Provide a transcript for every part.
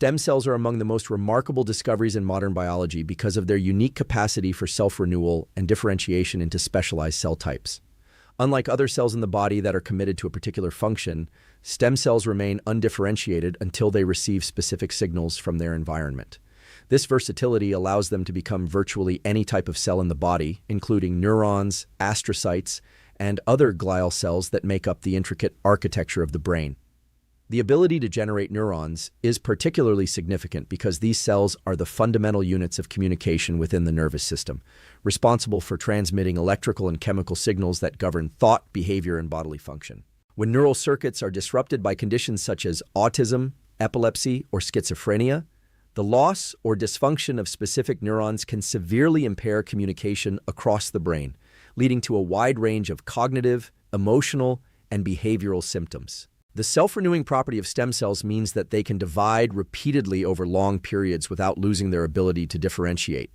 Stem cells are among the most remarkable discoveries in modern biology because of their unique capacity for self-renewal and differentiation into specialized cell types. Unlike other cells in the body that are committed to a particular function, stem cells remain undifferentiated until they receive specific signals from their environment. This versatility allows them to become virtually any type of cell in the body, including neurons, astrocytes, and other glial cells that make up the intricate architecture of the brain. The ability to generate neurons is particularly significant because these cells are the fundamental units of communication within the nervous system, responsible for transmitting electrical and chemical signals that govern thought, behavior, and bodily function. When neural circuits are disrupted by conditions such as autism, epilepsy, or schizophrenia, the loss or dysfunction of specific neurons can severely impair communication across the brain, leading to a wide range of cognitive, emotional, and behavioral symptoms. The self-renewing property of stem cells means that they can divide repeatedly over long periods without losing their ability to differentiate.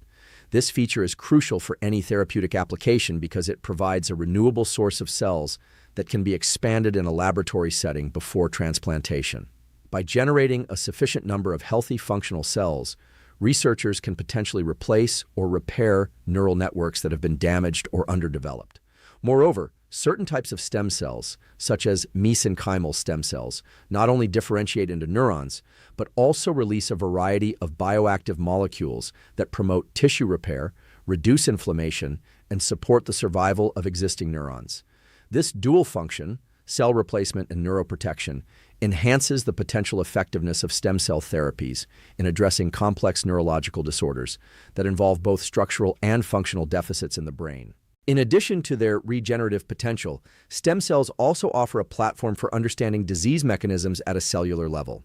This feature is crucial for any therapeutic application because it provides a renewable source of cells that can be expanded in a laboratory setting before transplantation. By generating a sufficient number of healthy functional cells, researchers can potentially replace or repair neural networks that have been damaged or underdeveloped. Moreover, certain types of stem cells, such as mesenchymal stem cells, not only differentiate into neurons, but also release a variety of bioactive molecules that promote tissue repair, reduce inflammation, and support the survival of existing neurons. This dual function, cell replacement and neuroprotection, enhances the potential effectiveness of stem cell therapies in addressing complex neurological disorders that involve both structural and functional deficits in the brain. In addition to their regenerative potential, stem cells also offer a platform for understanding disease mechanisms at a cellular level.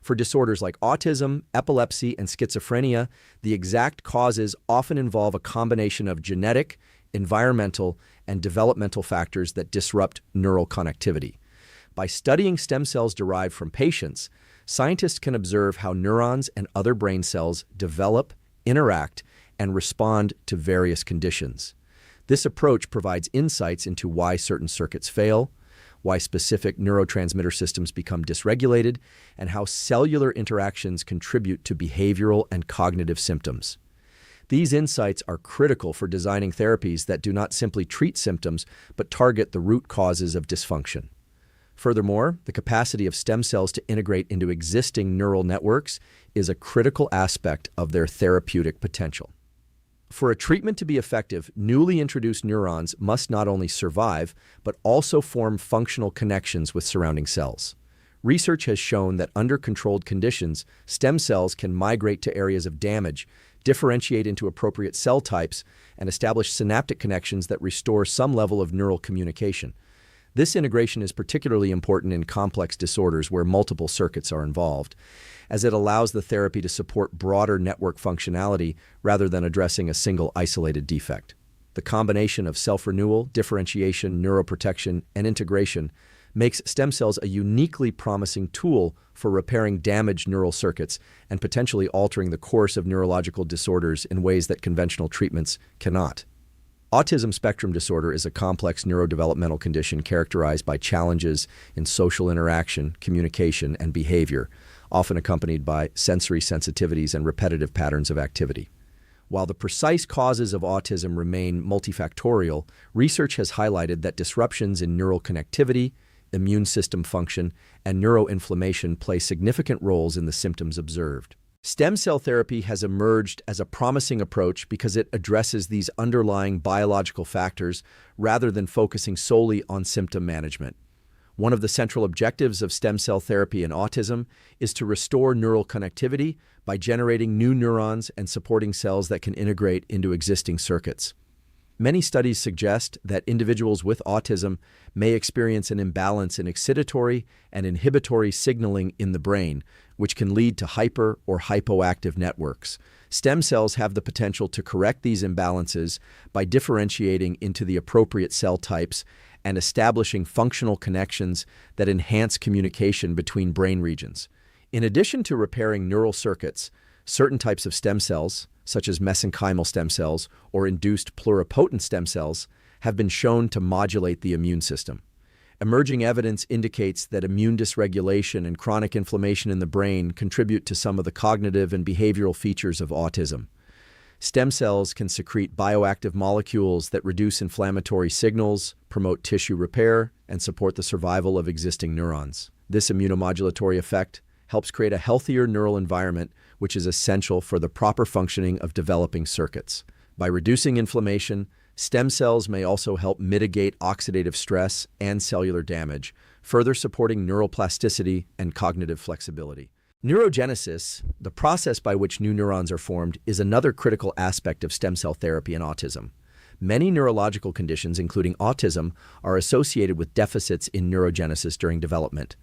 For disorders like autism, epilepsy, and schizophrenia, the exact causes often involve a combination of genetic, environmental, and developmental factors that disrupt neural connectivity. By studying stem cells derived from patients, scientists can observe how neurons and other brain cells develop, interact, and respond to various conditions. This approach provides insights into why certain circuits fail, why specific neurotransmitter systems become dysregulated, and how cellular interactions contribute to behavioral and cognitive symptoms. These insights are critical for designing therapies that do not simply treat symptoms, but target the root causes of dysfunction. Furthermore, the capacity of stem cells to integrate into existing neural networks is a critical aspect of their therapeutic potential. For a treatment to be effective, newly introduced neurons must not only survive, but also form functional connections with surrounding cells. Research has shown that under controlled conditions, stem cells can migrate to areas of damage, differentiate into appropriate cell types, and establish synaptic connections that restore some level of neural communication. This integration is particularly important in complex disorders where multiple circuits are involved, as it allows the therapy to support broader network functionality rather than addressing a single isolated defect. The combination of self-renewal, differentiation, neuroprotection, and integration makes stem cells a uniquely promising tool for repairing damaged neural circuits and potentially altering the course of neurological disorders in ways that conventional treatments cannot. Autism spectrum disorder is a complex neurodevelopmental condition characterized by challenges in social interaction, communication, and behavior, often accompanied by sensory sensitivities and repetitive patterns of activity. While the precise causes of autism remain multifactorial, research has highlighted that disruptions in neural connectivity, immune system function, and neuroinflammation play significant roles in the symptoms observed. Stem cell therapy has emerged as a promising approach because it addresses these underlying biological factors rather than focusing solely on symptom management. One of the central objectives of stem cell therapy in autism is to restore neural connectivity by generating new neurons and supporting cells that can integrate into existing circuits. Many studies suggest that individuals with autism may experience an imbalance in excitatory and inhibitory signaling in the brain, which can lead to hyper or hypoactive networks. Stem cells have the potential to correct these imbalances by differentiating into the appropriate cell types and establishing functional connections that enhance communication between brain regions. In addition to repairing neural circuits, certain types of stem cells, such as mesenchymal stem cells or induced pluripotent stem cells, have been shown to modulate the immune system. Emerging evidence indicates that immune dysregulation and chronic inflammation in the brain contribute to some of the cognitive and behavioral features of autism. Stem cells can secrete bioactive molecules that reduce inflammatory signals, promote tissue repair, and support the survival of existing neurons. This immunomodulatory effect helps create a healthier neural environment, which is essential for the proper functioning of developing circuits. By reducing inflammation, stem cells may also help mitigate oxidative stress and cellular damage, further supporting neural plasticity and cognitive flexibility. Neurogenesis, the process by which new neurons are formed, is another critical aspect of stem cell therapy in autism. Many neurological conditions, including autism, are associated with deficits in neurogenesis during development.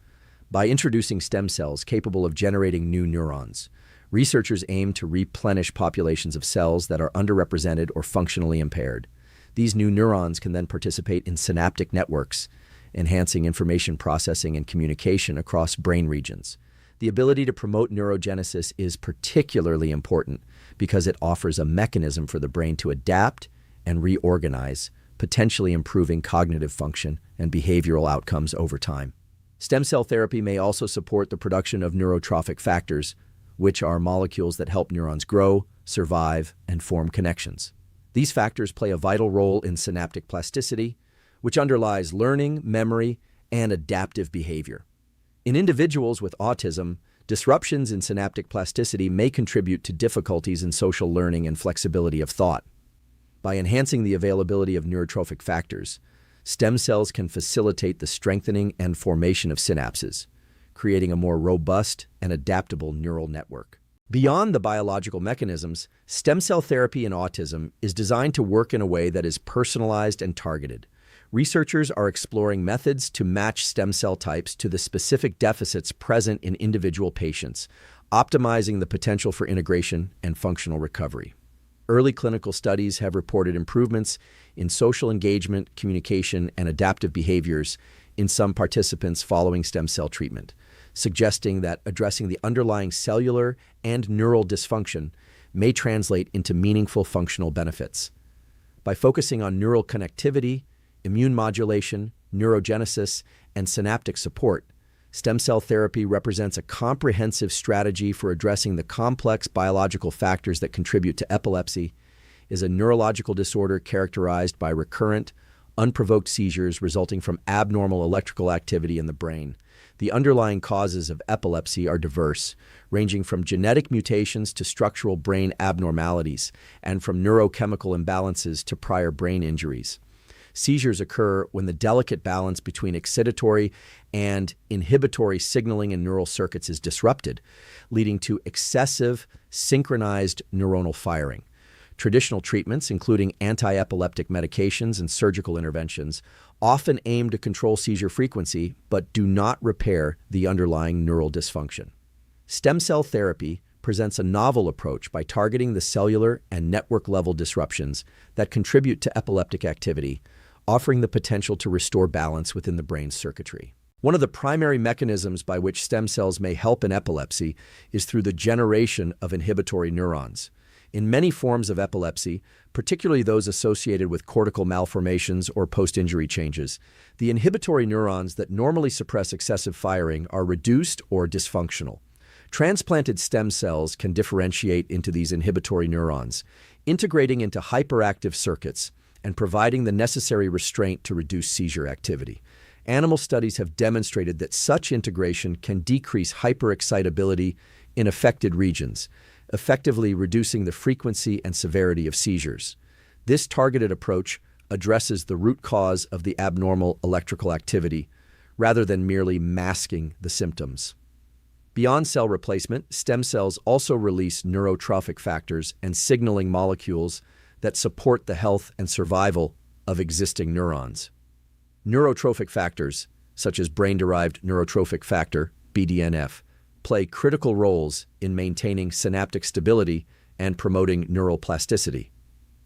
By introducing stem cells capable of generating new neurons, researchers aim to replenish populations of cells that are underrepresented or functionally impaired. These new neurons can then participate in synaptic networks, enhancing information processing and communication across brain regions. The ability to promote neurogenesis is particularly important because it offers a mechanism for the brain to adapt and reorganize, potentially improving cognitive function and behavioral outcomes over time. Stem cell therapy may also support the production of neurotrophic factors, which are molecules that help neurons grow, survive, and form connections. These factors play a vital role in synaptic plasticity, which underlies learning, memory, and adaptive behavior. In individuals with autism, disruptions in synaptic plasticity may contribute to difficulties in social learning and flexibility of thought. By enhancing the availability of neurotrophic factors, stem cells can facilitate the strengthening and formation of synapses, creating a more robust and adaptable neural network. Beyond the biological mechanisms, stem cell therapy in autism is designed to work in a way that is personalized and targeted. Researchers are exploring methods to match stem cell types to the specific deficits present in individual patients, optimizing the potential for integration and functional recovery. Early clinical studies have reported improvements in social engagement, communication, and adaptive behaviors in some participants following stem cell treatment, suggesting that addressing the underlying cellular and neural dysfunction may translate into meaningful functional benefits. By focusing on neural connectivity, immune modulation, neurogenesis, and synaptic support, stem cell therapy represents a comprehensive strategy for addressing the complex biological factors that contribute to epilepsy. Is a neurological disorder characterized by recurrent, unprovoked seizures resulting from abnormal electrical activity in the brain. The underlying causes of epilepsy are diverse, ranging from genetic mutations to structural brain abnormalities, and from neurochemical imbalances to prior brain injuries. Seizures occur when the delicate balance between excitatory and inhibitory signaling in neural circuits is disrupted, leading to excessive, synchronized neuronal firing. Traditional treatments, including anti-epileptic medications and surgical interventions, often aim to control seizure frequency but do not repair the underlying neural dysfunction. Stem cell therapy presents a novel approach by targeting the cellular and network-level disruptions that contribute to epileptic activity, offering the potential to restore balance within the brain's circuitry. One of the primary mechanisms by which stem cells may help in epilepsy is through the generation of inhibitory neurons. In many forms of epilepsy, particularly those associated with cortical malformations or post-injury changes, the inhibitory neurons that normally suppress excessive firing are reduced or dysfunctional. Transplanted stem cells can differentiate into these inhibitory neurons, integrating into hyperactive circuits and providing the necessary restraint to reduce seizure activity. Animal studies have demonstrated that such integration can decrease hyperexcitability in affected regions, effectively reducing the frequency and severity of seizures. This targeted approach addresses the root cause of the abnormal electrical activity, rather than merely masking the symptoms. Beyond cell replacement, stem cells also release neurotrophic factors and signaling molecules that support the health and survival of existing neurons. Neurotrophic factors, such as brain-derived neurotrophic factor, BDNF, play critical roles in maintaining synaptic stability and promoting neural plasticity.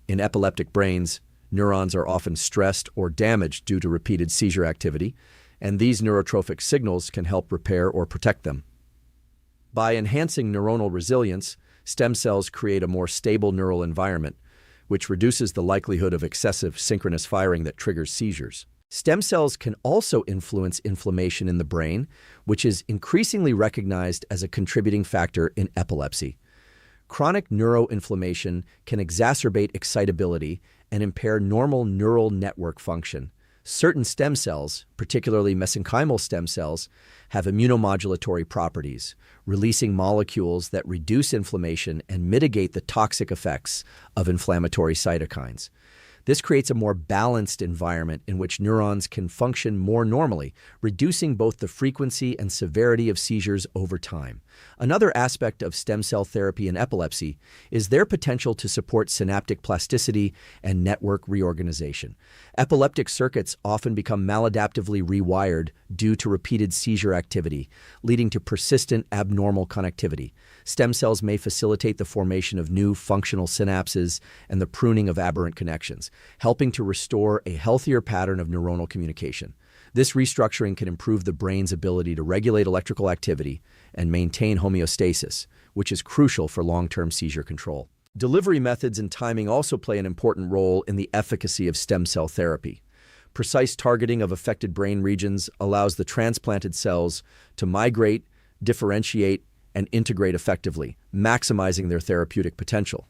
In epileptic brains, neurons are often stressed or damaged due to repeated seizure activity, and these neurotrophic signals can help repair or protect them. By enhancing neuronal resilience, stem cells create a more stable neural environment, which reduces the likelihood of excessive synchronous firing that triggers seizures. Stem cells can also influence inflammation in the brain, which is increasingly recognized as a contributing factor in epilepsy. Chronic neuroinflammation can exacerbate excitability and impair normal neural network function. Certain stem cells, particularly mesenchymal stem cells, have immunomodulatory properties, releasing molecules that reduce inflammation and mitigate the toxic effects of inflammatory cytokines. This creates a more balanced environment in which neurons can function more normally, reducing both the frequency and severity of seizures over time. Another aspect of stem cell therapy in epilepsy is their potential to support synaptic plasticity and network reorganization. Epileptic circuits often become maladaptively rewired due to repeated seizure activity, leading to persistent abnormal connectivity. Stem cells may facilitate the formation of new functional synapses and the pruning of aberrant connections, helping to restore a healthier pattern of neuronal communication. This restructuring can improve the brain's ability to regulate electrical activity and maintain homeostasis, which is crucial for long-term seizure control. Delivery methods and timing also play an important role in the efficacy of stem cell therapy. Precise targeting of affected brain regions allows the transplanted cells to migrate, differentiate, and integrate effectively, maximizing their therapeutic potential.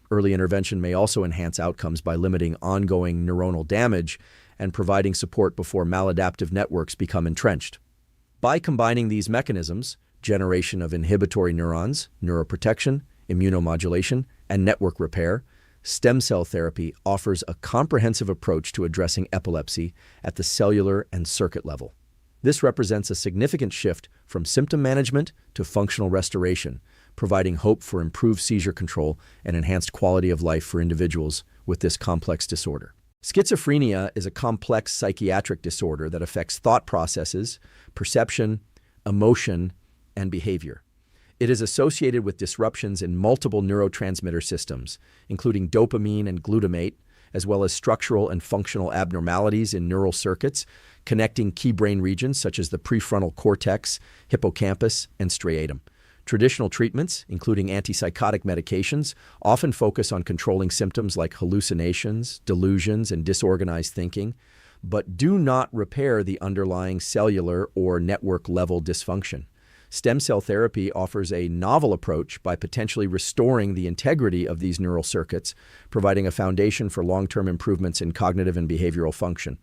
Early intervention may also enhance outcomes by limiting ongoing neuronal damage and providing support before maladaptive networks become entrenched. By combining these mechanisms, generation of inhibitory neurons, neuroprotection, immunomodulation, and network repair, stem cell therapy offers a comprehensive approach to addressing epilepsy at the cellular and circuit level. This represents a significant shift from symptom management to functional restoration, providing hope for improved seizure control and enhanced quality of life for individuals with this complex disorder. Schizophrenia is a complex psychiatric disorder that affects thought processes, perception, emotion, and behavior. It is associated with disruptions in multiple neurotransmitter systems, including dopamine and glutamate, as well as structural and functional abnormalities in neural circuits, connecting key brain regions such as the prefrontal cortex, hippocampus, and striatum. Traditional treatments, including antipsychotic medications, often focus on controlling symptoms like hallucinations, delusions, and disorganized thinking, but do not repair the underlying cellular or network-level dysfunction. Stem cell therapy offers a novel approach by potentially restoring the integrity of these neural circuits, providing a foundation for long-term improvements in cognitive and behavioral function.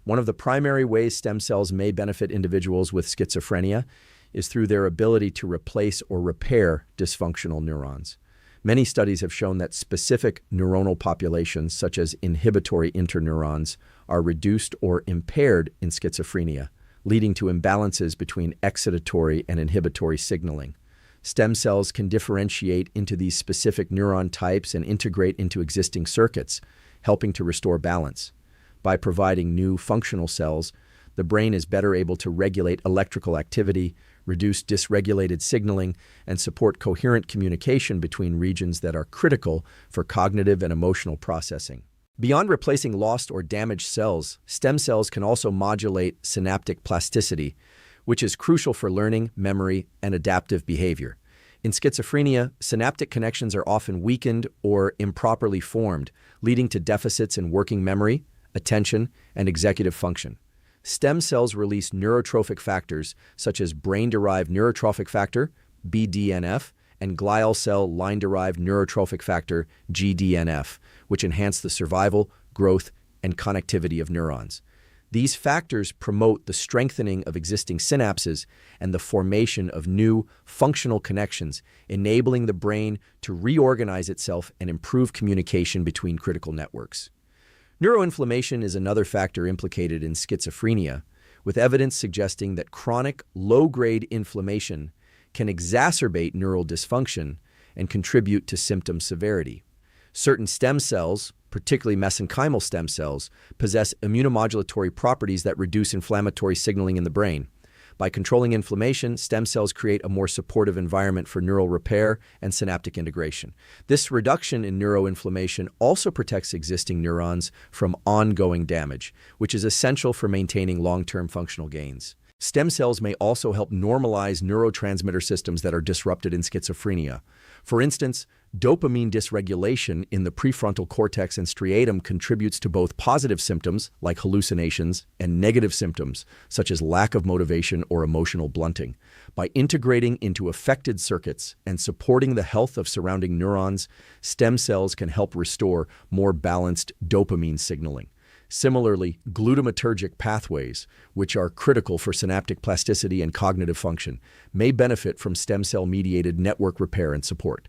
One of the primary ways stem cells may benefit individuals with schizophrenia is through their ability to replace or repair dysfunctional neurons. Many studies have shown that specific neuronal populations, such as inhibitory interneurons, are reduced or impaired in schizophrenia, leading to imbalances between excitatory and inhibitory signaling. Stem cells can differentiate into these specific neuron types and integrate into existing circuits, helping to restore balance. By providing new functional cells, the brain is better able to regulate electrical activity, reduce dysregulated signaling, and support coherent communication between regions that are critical for cognitive and emotional processing. Beyond replacing lost or damaged cells, stem cells can also modulate synaptic plasticity, which is crucial for learning, memory, and adaptive behavior. In schizophrenia, synaptic connections are often weakened or improperly formed, leading to deficits in working memory, attention, and executive function. Stem cells release neurotrophic factors such as brain-derived neurotrophic factor, BDNF, and glial cell line-derived neurotrophic factor, GDNF, which enhance the survival, growth, and connectivity of neurons. These factors promote the strengthening of existing synapses and the formation of new, functional connections, enabling the brain to reorganize itself and improve communication between critical networks. Neuroinflammation is another factor implicated in schizophrenia, with evidence suggesting that chronic, low-grade inflammation can exacerbate neural dysfunction and contribute to symptom severity. Certain stem cells, particularly mesenchymal stem cells, possess immunomodulatory properties that reduce inflammatory signaling in the brain. By controlling inflammation, stem cells create a more supportive environment for neural repair and synaptic integration. This reduction in neuroinflammation also protects existing neurons from ongoing damage, which is essential for maintaining long-term functional gains. Stem cells may also help normalize neurotransmitter systems that are disrupted in schizophrenia. For instance, dopamine dysregulation in the prefrontal cortex and striatum contributes to both positive symptoms, like hallucinations, and negative symptoms, such as lack of motivation or emotional blunting. By integrating into affected circuits and supporting the health of surrounding neurons, stem cells can help restore more balanced dopamine signaling. Similarly, glutamatergic pathways, which are critical for synaptic plasticity and cognitive function, may benefit from stem cell-mediated network repair and support.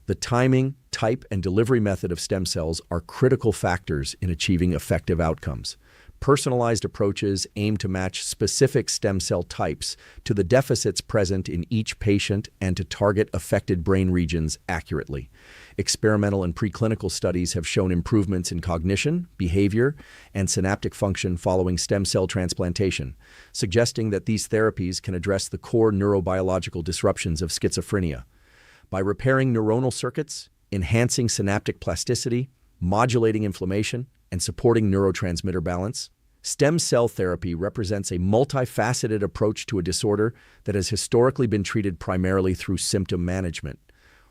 The timing, type, and delivery method of stem cells are critical factors in achieving effective outcomes. Personalized approaches aim to match specific stem cell types to the deficits present in each patient and to target affected brain regions accurately. Experimental and preclinical studies have shown improvements in cognition, behavior, and synaptic function following stem cell transplantation, suggesting that these therapies can address the core neurobiological disruptions of schizophrenia. By repairing neuronal circuits, enhancing synaptic plasticity, modulating inflammation, and supporting neurotransmitter balance, stem cell therapy represents a multifaceted approach to a disorder that has historically been treated primarily through symptom management.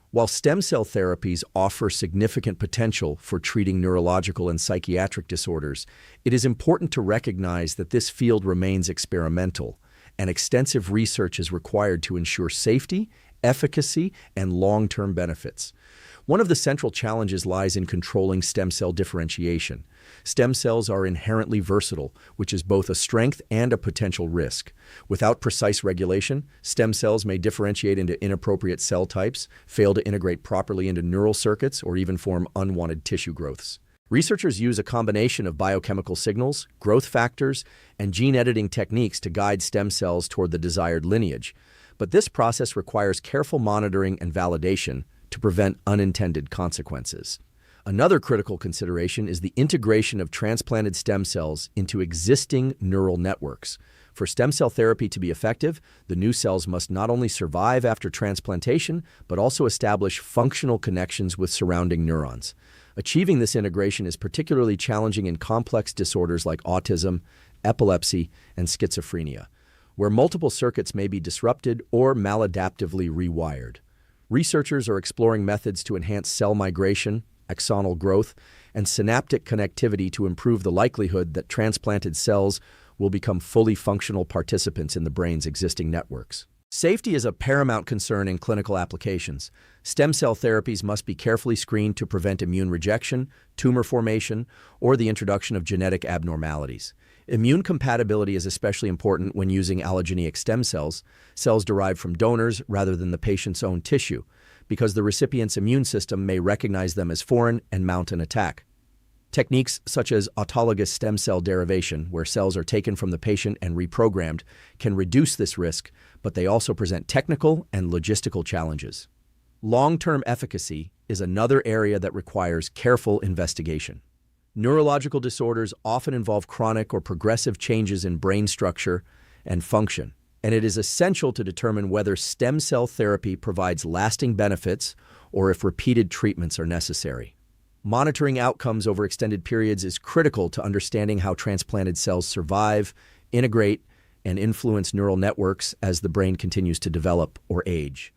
While stem cell therapies offer significant potential for treating neurological and psychiatric disorders, it is important to recognize that this field remains experimental, and extensive research is required to ensure safety, efficacy, and long-term benefits. One of the central challenges lies in controlling stem cell differentiation. Stem cells are inherently versatile, which is both a strength and a potential risk. Without precise regulation, stem cells may differentiate into inappropriate cell types, fail to integrate properly into neural circuits, or even form unwanted tissue growths. Researchers use a combination of biochemical signals, growth factors, and gene editing techniques to guide stem cells toward the desired lineage. But this process requires careful monitoring and validation to prevent unintended consequences. Another critical consideration is the integration of transplanted stem cells into existing neural networks. For stem cell therapy to be effective, the new cells must not only survive after transplantation, but also establish functional connections with surrounding neurons. Achieving this integration is particularly challenging in complex disorders like autism, epilepsy, and schizophrenia, where multiple circuits may be disrupted or maladaptively rewired. Researchers are exploring methods to enhance cell migration, axonal growth, and synaptic connectivity to improve the likelihood that transplanted cells will become fully functional participants in the brain's existing networks. Safety is a paramount concern in clinical applications. Stem cell therapies must be carefully screened to prevent immune rejection, tumor formation, or the introduction of genetic abnormalities. Immune compatibility is especially important when using allogeneic stem cells, cells derived from donors rather than the patient's own tissue, because the recipient's immune system may recognize them as foreign and mount an attack. Techniques such as autologous stem cell derivation, where cells are taken from the patient and reprogrammed, can reduce this risk, but they also present technical and logistical challenges. Long-term efficacy is another area that requires careful investigation. Neurological disorders often involve chronic or progressive changes in brain structure and function, and it is essential to determine whether stem cell therapy provides lasting benefits or if repeated treatments are necessary. Monitoring outcomes over extended periods is critical to understanding how transplanted cells survive, integrate, and influence neural networks as the brain continues to develop or age.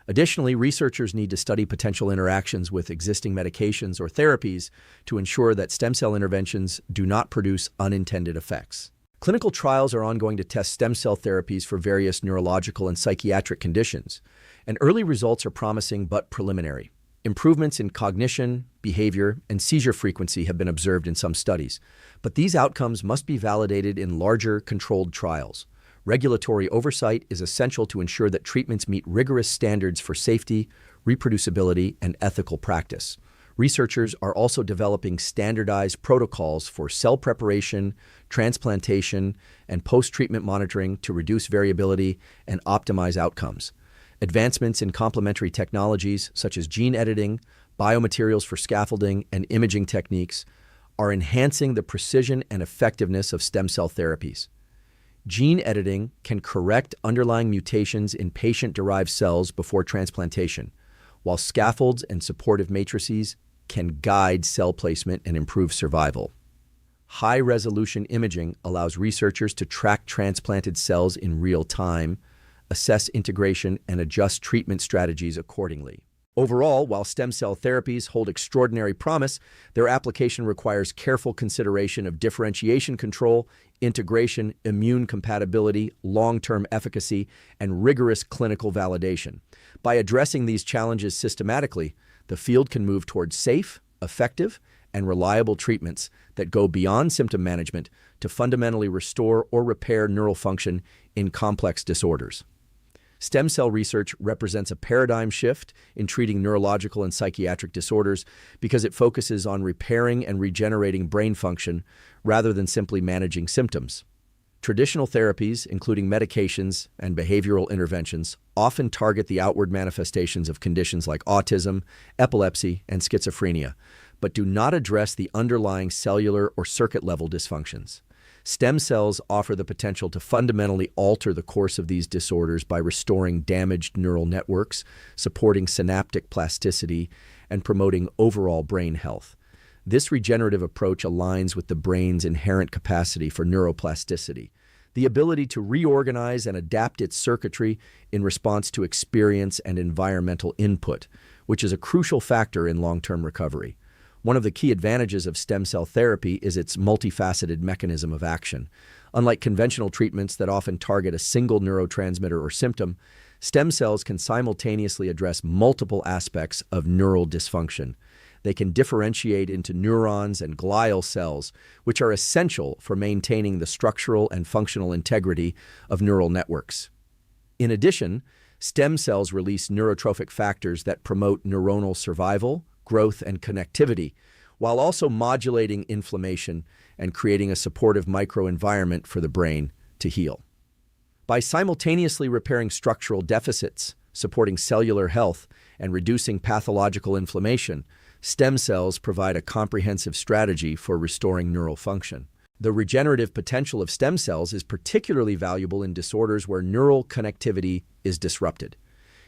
Additionally, researchers need to study potential interactions with existing medications or therapies to ensure that stem cell interventions do not produce unintended effects. Clinical trials are ongoing to test stem cell therapies for various neurological and psychiatric conditions, and early results are promising but preliminary. Improvements in cognition, behavior, and seizure frequency have been observed in some studies, but these outcomes must be validated in larger, controlled trials. Regulatory oversight is essential to ensure that treatments meet rigorous standards for safety, reproducibility, and ethical practice. Researchers are also developing standardized protocols for cell preparation, transplantation, and post-treatment monitoring to reduce variability and optimize outcomes. Advancements in complementary technologies, such as gene editing, biomaterials for scaffolding, and imaging techniques, are enhancing the precision and effectiveness of stem cell therapies. Gene editing can correct underlying mutations in patient-derived cells before transplantation, while scaffolds and supportive matrices can guide cell placement and improve survival. High-resolution imaging allows researchers to track transplanted cells in real time, assess integration, and adjust treatment strategies accordingly. Overall, while stem cell therapies hold extraordinary promise, their application requires careful consideration of differentiation control, integration, immune compatibility, long-term efficacy, and rigorous clinical validation. By addressing these challenges systematically, the field can move towards safe, effective, and reliable treatments that go beyond symptom management to fundamentally restore or repair neural function in complex disorders. Stem cell research represents a paradigm shift in treating neurological and psychiatric disorders because it focuses on repairing and regenerating brain function rather than simply managing symptoms. Traditional therapies, including medications and behavioral interventions, often target the outward manifestations of conditions like autism, epilepsy, and schizophrenia, but do not address the underlying cellular or circuit-level dysfunctions. Stem cells offer the potential to fundamentally alter the course of these disorders by restoring damaged neural networks, supporting synaptic plasticity, and promoting overall brain health. This regenerative approach aligns with the brain's inherent capacity for neuroplasticity, the ability to reorganize and adapt its circuitry in response to experience and environmental input, which is a crucial factor in long-term recovery. One of the key advantages of stem cell therapy is its multifaceted mechanism of action. Unlike conventional treatments that often target a single neurotransmitter or symptom, stem cells can simultaneously address multiple aspects of neural dysfunction. They can differentiate into neurons and glial cells, which are essential for maintaining the structural and functional integrity of neural networks. In addition, stem cells release neurotrophic factors that promote neuronal survival, growth, and connectivity, while also modulating inflammation and creating a supportive microenvironment for the brain to heal. By simultaneously repairing structural deficits, supporting cellular health, and reducing pathological inflammation, stem cells provide a comprehensive strategy for restoring neural function. The regenerative potential of stem cells is particularly valuable in disorders where neural connectivity is disrupted.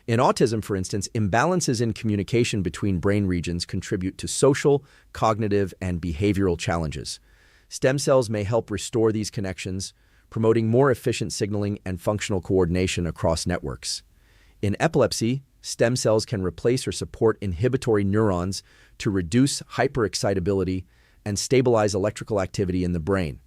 In autism, for instance, imbalances in communication between brain regions contribute to social, cognitive, and behavioral challenges. Stem cells may help restore these connections, promoting more efficient signaling and functional coordination across networks. In epilepsy, stem cells can replace or support inhibitory neurons to reduce hyperexcitability and stabilize electrical activity in the brain.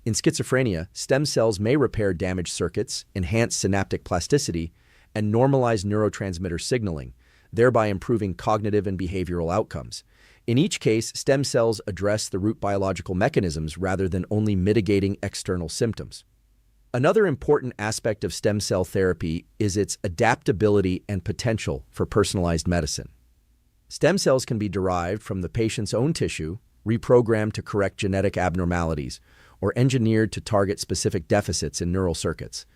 In schizophrenia, stem cells may repair damaged circuits, enhance synaptic plasticity, and normalize neurotransmitter signaling, thereby improving cognitive and behavioral outcomes. In each case, stem cells address the root biological mechanisms rather than only mitigating external symptoms. Another important aspect of stem cell therapy is its adaptability and potential for personalized medicine. Stem cells can be derived from the patient's own tissue, reprogrammed to correct genetic abnormalities, or engineered to target specific deficits in neural circuits.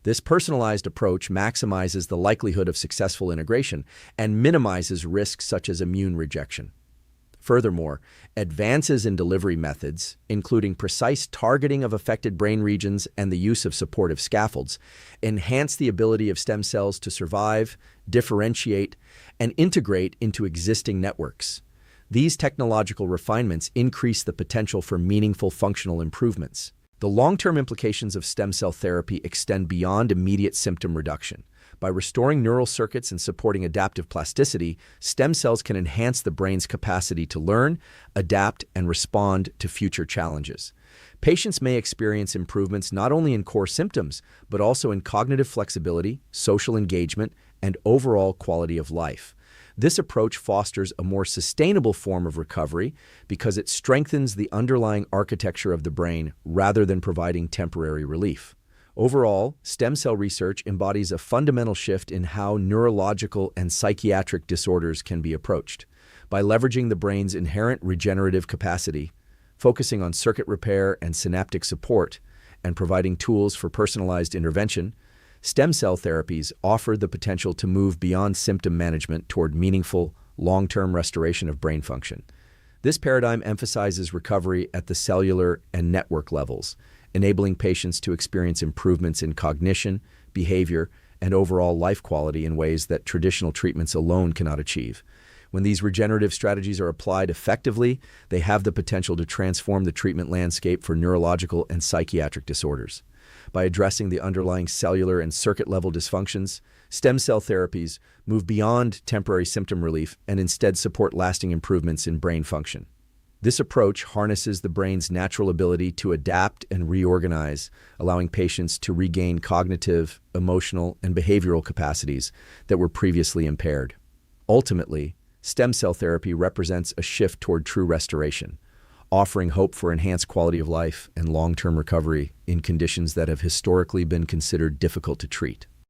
This personalized approach maximizes the likelihood of successful integration and minimizes risks such as immune rejection. Furthermore, advances in delivery methods, including precise targeting of affected brain regions and the use of supportive scaffolds, enhance the ability of stem cells to survive, differentiate, and integrate into existing networks. These technological refinements increase the potential for meaningful functional improvements. The long-term implications of stem cell therapy extend beyond immediate symptom reduction. By restoring neural circuits and supporting adaptive plasticity, stem cells can enhance the brain's capacity to learn, adapt, and respond to future challenges. Patients may experience improvements not only in core symptoms, but also in cognitive flexibility, social engagement, and overall quality of life. This approach fosters a more sustainable form of recovery because it strengthens the underlying architecture of the brain rather than providing temporary relief. Overall, stem cell research embodies a fundamental shift in how neurological and psychiatric disorders can be approached. By leveraging the brain's inherent regenerative capacity, focusing on circuit repair and synaptic support, and providing tools for personalized intervention, stem cell therapies offer the potential to move beyond symptom management toward meaningful, long-term restoration of brain function. This paradigm emphasizes recovery at the cellular and network levels, enabling patients to experience improvements in cognition, behavior, and overall life quality in ways that traditional treatments alone cannot achieve. When these regenerative strategies are applied effectively, they have the potential to transform the treatment landscape for neurological and psychiatric disorders. By addressing the underlying cellular and circuit-level dysfunctions, stem cell therapies move beyond temporary symptom relief and instead support lasting improvements in brain function. This approach harnesses the brain's natural ability to adapt and reorganize, allowing patients to regain cognitive, emotional, and behavioral capacities that were previously impaired. Ultimately, stem cell therapy represents a shift toward true restoration, offering hope for enhanced quality of life and long-term recovery in conditions that have historically been considered difficult to treat.